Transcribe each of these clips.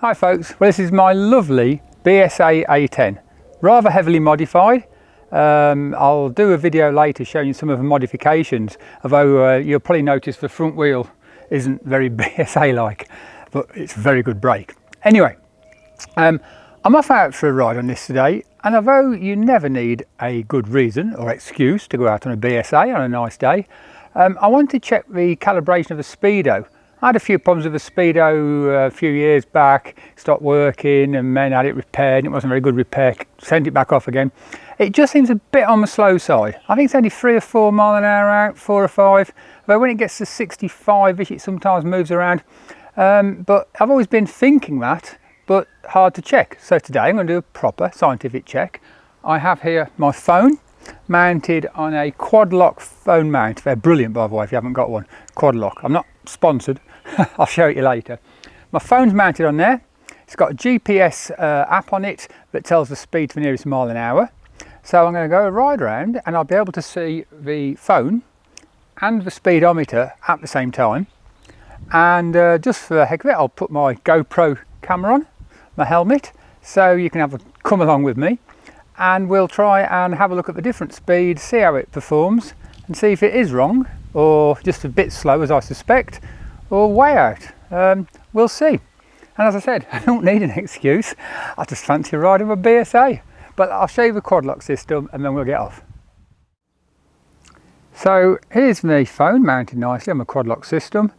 Hi folks, well this is my lovely BSA A10, rather heavily modified. I'll do a video later showing you some of the modifications, although you'll probably notice the front wheel isn't very BSA like, but it's a very good brake. Anyway, I'm off out for a ride on this today, and although you never need a good reason or excuse to go out on a BSA on a nice day, I wanted to check the calibration of the Speedo. I had a few problems with the Speedo a few years back, stopped working and then had it repaired, and it wasn't very good repair, sent it back off again. It just seems a bit on the slow side. I think it's only 3 or 4 mile an hour out, 4 or 5, but when it gets to 65ish it sometimes moves around. But I've always been thinking that, but hard to check. So today I'm going to do a proper scientific check. I have here my phone mounted on a quad lock phone mount. They're brilliant, by the way, if you haven't got one. Quad lock. I'm not sponsored. I'll show it you later. My phone's mounted on there. It's got a GPS app on it that tells the speed to the nearest mile an hour. So I'm going to go a ride around and I'll be able to see the phone and the speedometer at the same time. And just for the heck of it, I'll put my GoPro camera on, my helmet, so you can come along with me, and we'll try and have a look at the different speeds, see how it performs, and see if it is wrong or just a bit slow as I suspect, or way out. We'll see. And as I said, I don't need an excuse. I just fancy a ride of a BSA. But I'll show you the quad lock system and then we'll get off. So here's my phone mounted nicely on my quad lock system.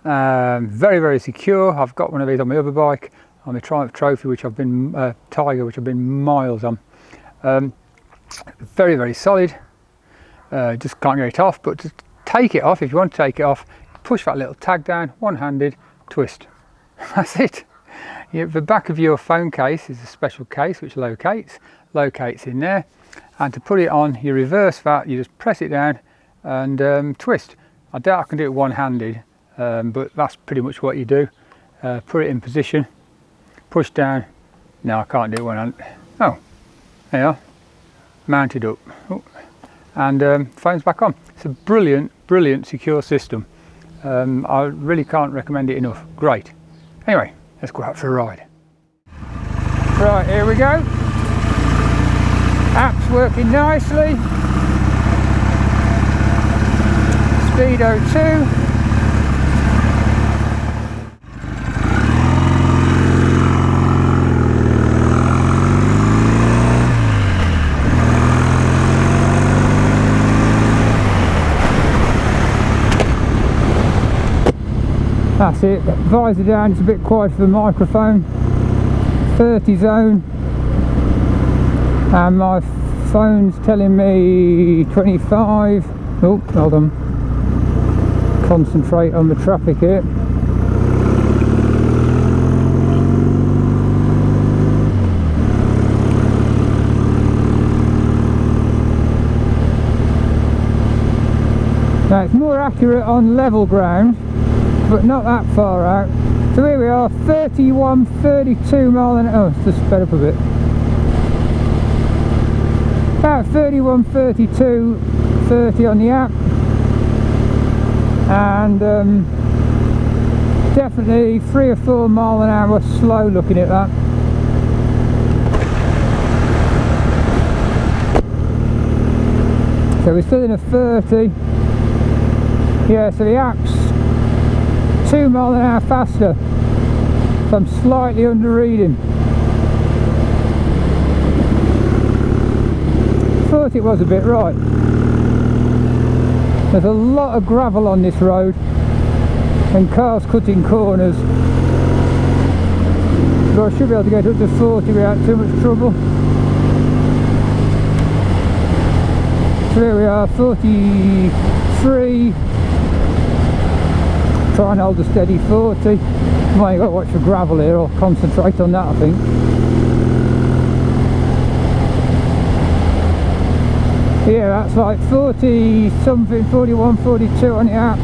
Very, very secure. I've got one of these on my other bike, on my Triumph Trophy, which I've been Tiger, which I've been miles on. Very, very solid. Just can't get it off, but to take it off, if you want to take it off, push that little tag down, one-handed, twist. That's it. The back of your phone case is a special case which locates in there, and to put it on, you reverse that, you just press it down and twist. I doubt I can do it one-handed, but that's pretty much what you do. Put it in position, push down. No, I can't do it one-handed. Oh, there you are, mounted up. Oh. And phone's back on. It's a brilliant, brilliant secure system. I really can't recommend it enough. Great. Anyway, let's go out for a ride. Right, here we go. App's working nicely. Speedo 2. That's it, visor down, it's a bit quiet for the microphone. 30 zone, and my phone's telling me 25. Oh, hold on, concentrate on the traffic here. Now it's more accurate on level ground, but not that far out. So here we are, 31, 32 mile an hour. Oh, it's just sped up a bit. About 31, 32, 30 on the app. And definitely 3 or 4 mile an hour slow looking at that. So we're still in a 30. Yeah, so the app's 2 mile an hour faster, so I'm slightly under reading. Thought it was a bit right. There's a lot of gravel on this road and cars cutting corners, but I should be able to get up to 40 without too much trouble. So there we are, 43. Try and hold a steady 40. Well, you've got to watch for gravel here, or concentrate on that, I think. Yeah, that's like 40 something, 41, 42 on the app,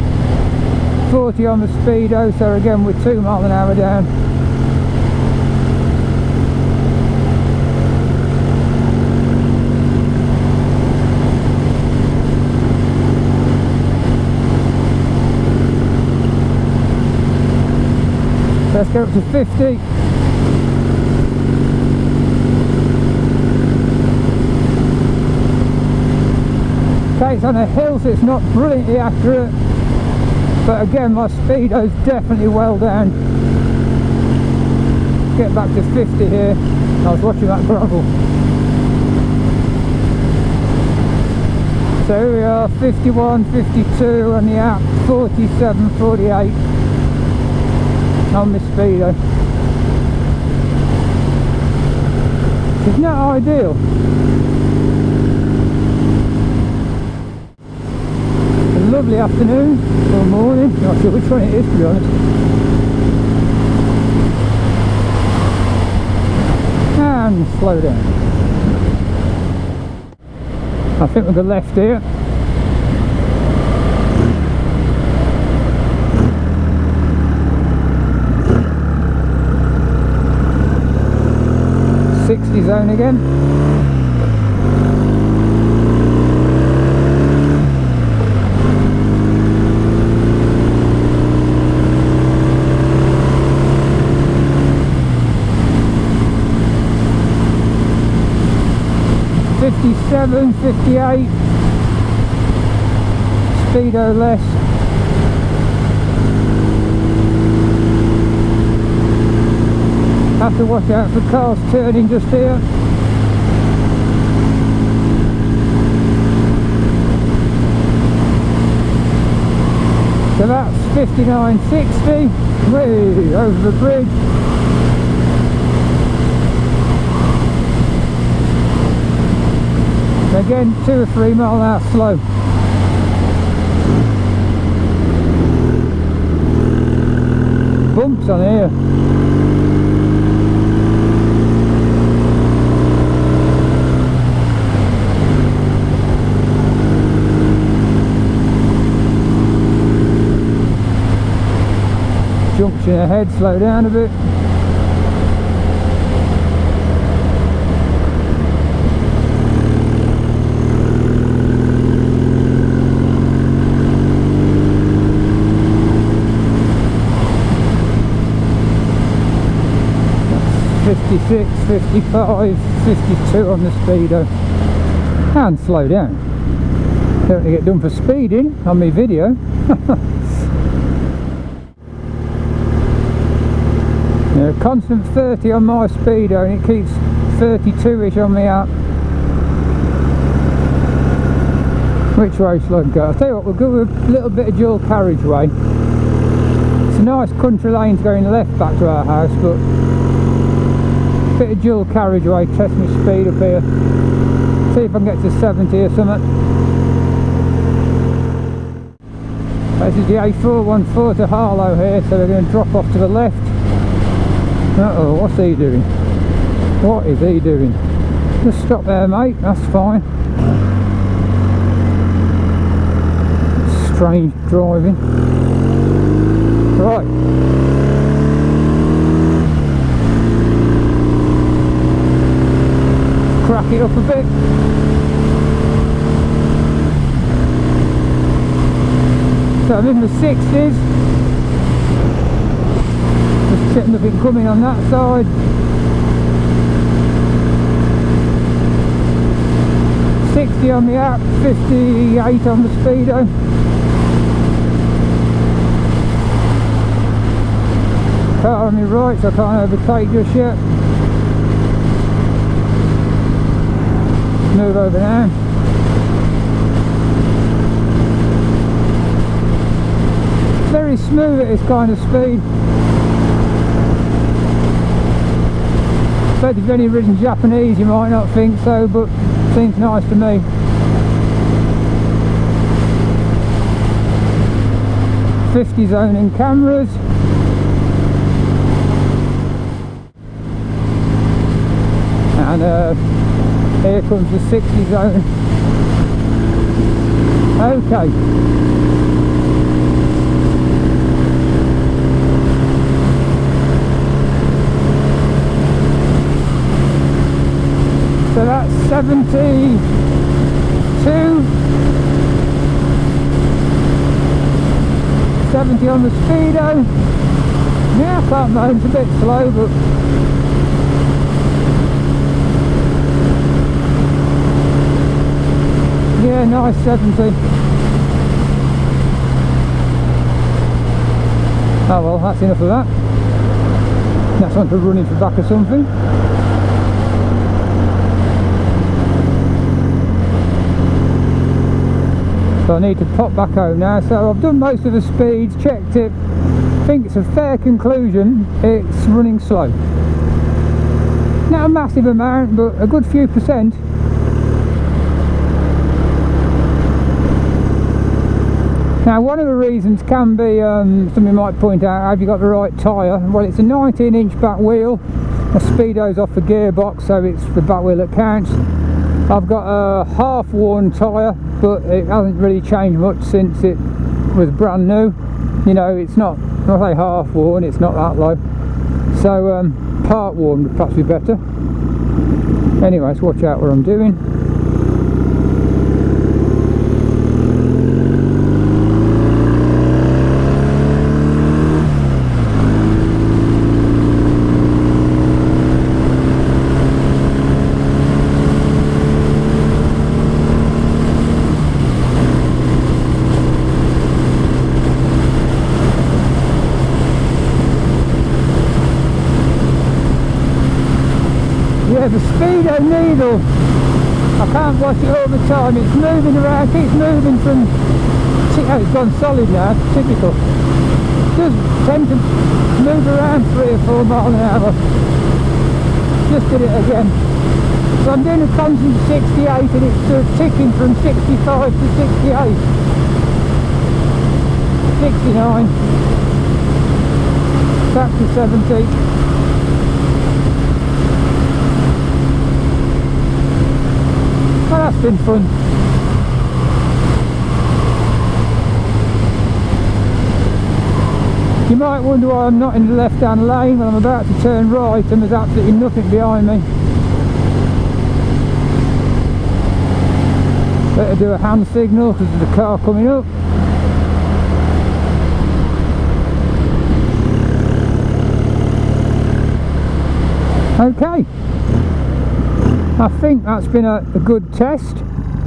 40 on the Speedo, so again we're 2 mile an hour down. Let's go up to 50. Okay, it's on a hill, so it's not brilliantly accurate, but again, my Speedo's definitely well down. Get back to 50 here. I was watching that gravel. So here we are, 51, 52 on the app, 47, 48 on my Speedo. It's not ideal. A lovely afternoon or morning, not sure which one it is to be honest. And slow down. I think we'll go left here. .60 zone again. .57, 58. Speedo less. Have to watch out for cars turning just here. So that's 59.60, way over the bridge. Again, 2 or 3 mile an hour slow. Bumps on here. Junction ahead, slow down a bit. That's 56, 55, 52 on the Speedo. And slow down. Don't get done for speeding on my video. Constant 30 on my Speedo and it keeps 32ish on me app. Which way shall I go? I'll tell you what, we'll go with a little bit of dual carriageway. It's a nice country lane to go in left back to our house, but a bit of dual carriageway, test my speed up here. See if I can get to 70 or something. This is the A414 to Harlow here, so we're going to drop off to the left. Uh-oh, what's he doing? What is he doing? Just stop there, mate, that's fine. Strange driving. Right. Crack it up a bit. So I'm in the 60s. Just nothing coming on that side. .60 on the app, 58 on the Speedo. Car on my right, so I can't overtake just yet. Move over now. Very smooth at this kind of speed. But if you've only ridden Japanese you might not think so, but it seems nice to me. .50 zone in cameras. And here comes the 60 zone. Okay. So that's 72, 70 on the Speedo. Yeah, I can't moan, it's a bit slow, but Yeah, nice 70. Oh well, that's enough of that. That's on to running for back or something. So I need to pop back home now. So I've done most of the speeds, checked it. I think it's a fair conclusion, it's running slow. Not a massive amount, but a good few percent. Now one of the reasons can be, somebody might point out, have you got the right tyre? Well, it's a 19-inch back wheel. The Speedo's off the gearbox, so it's the back wheel that counts. I've got a half-worn tyre, but it hasn't really changed much since it was brand new. You know, it's not, when I say half-worn, it's not that low. So part-worn would perhaps be better. Anyways, watch out what I'm doing. Yeah, the Speedo needle, I can't watch it all the time, it's moving around, keeps moving from, oh, it's gone solid now, typical. It does tend to move around 3 or 4 miles an hour. Just did it again. So I'm doing a constant 68 and it's ticking from 65 to 68. 69. Back to 70. Oh, that's been fun. You might wonder why I'm not in the left-hand lane when I'm about to turn right and there's absolutely nothing behind me. Better do a hand signal because there's a car coming up. Okay. I think that's been a good test.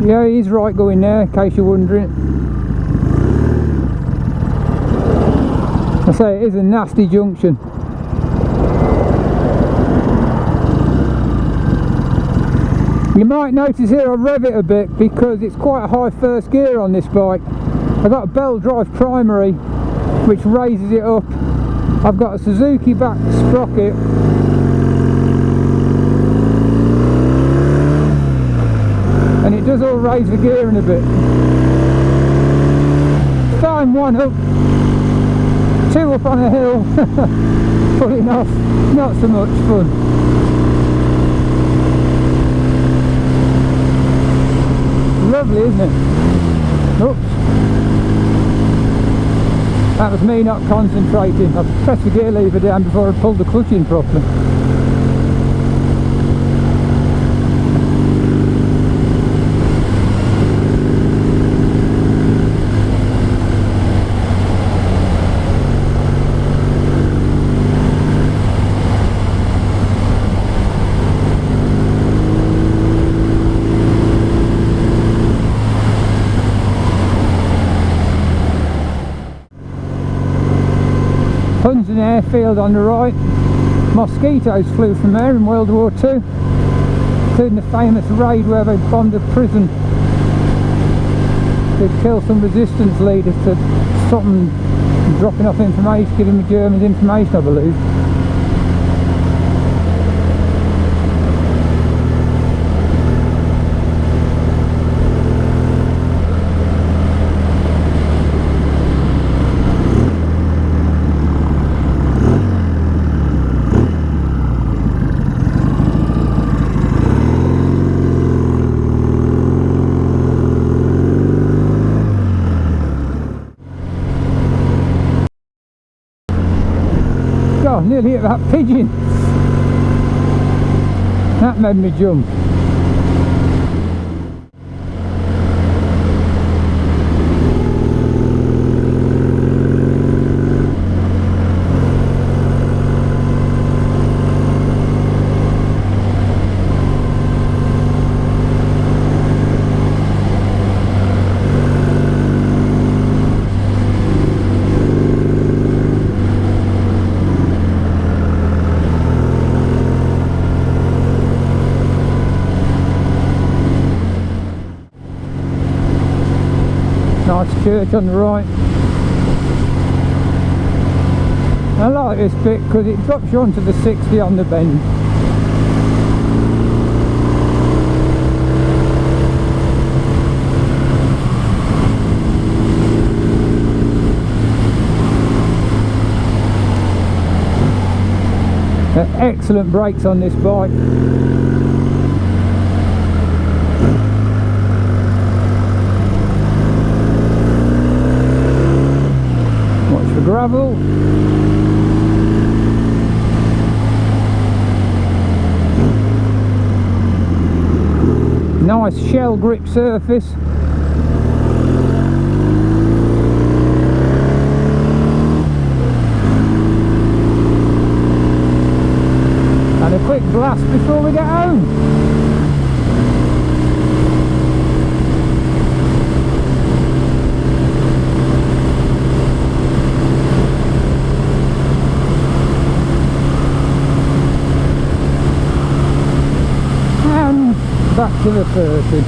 Yeah, he's right going there, in case you're wondering. I say it is a nasty junction. You might notice here I rev it a bit because it's quite a high first gear on this bike. I've got a belt drive primary which raises it up. I've got a Suzuki back sprocket. And it does all raise the gear in a bit. Fine, 1 up, 2 up on a hill, pulling off, not so much fun. Lovely, isn't it? Oops. That was me not concentrating. I pressed the gear lever down before I pulled the clutch in properly. An airfield on the right. Mosquitoes flew from there in World War II, including the famous raid where they bombed a prison. They'd kill some resistance leaders to stop them dropping off information, giving the Germans information, I believe. God, nearly hit that pigeon. That made me jump. church on the right. I like this bit because it drops you onto the 60 on the bend. Excellent brakes on this bike. Watch for gravel. Nice shell grip surface. And a quick blast before we get home. And back to the 30.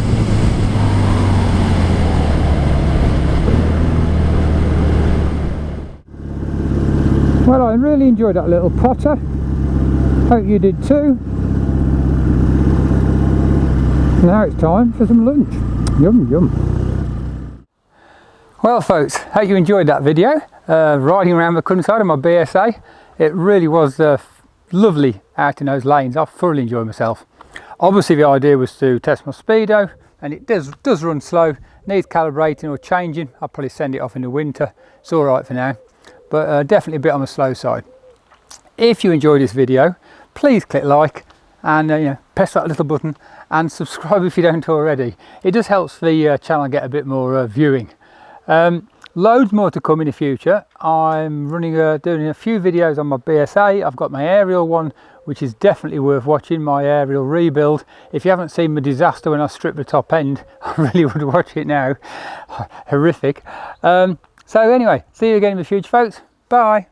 Well, I really enjoyed that little potter. Hope you did too. Now it's time for some lunch. Yum yum. Well folks, hope you enjoyed that video. Riding around the countryside on my BSA. It really was lovely out in those lanes. I thoroughly enjoyed myself. Obviously the idea was to test my Speedo, and it does run slow, needs calibrating or changing. I'll probably send it off in the winter. It's all right for now, but definitely a bit on the slow side. If you enjoyed this video, please click like and press that little button and subscribe if you don't already. It just helps the channel get a bit more viewing. Loads more to come in the future. I'm doing a few videos on my BSA. I've got my aerial one, which is definitely worth watching, my aerial rebuild. If you haven't seen my disaster when I stripped the top end, I really would watch it now. Horrific. So anyway, see you again in the future folks. Bye.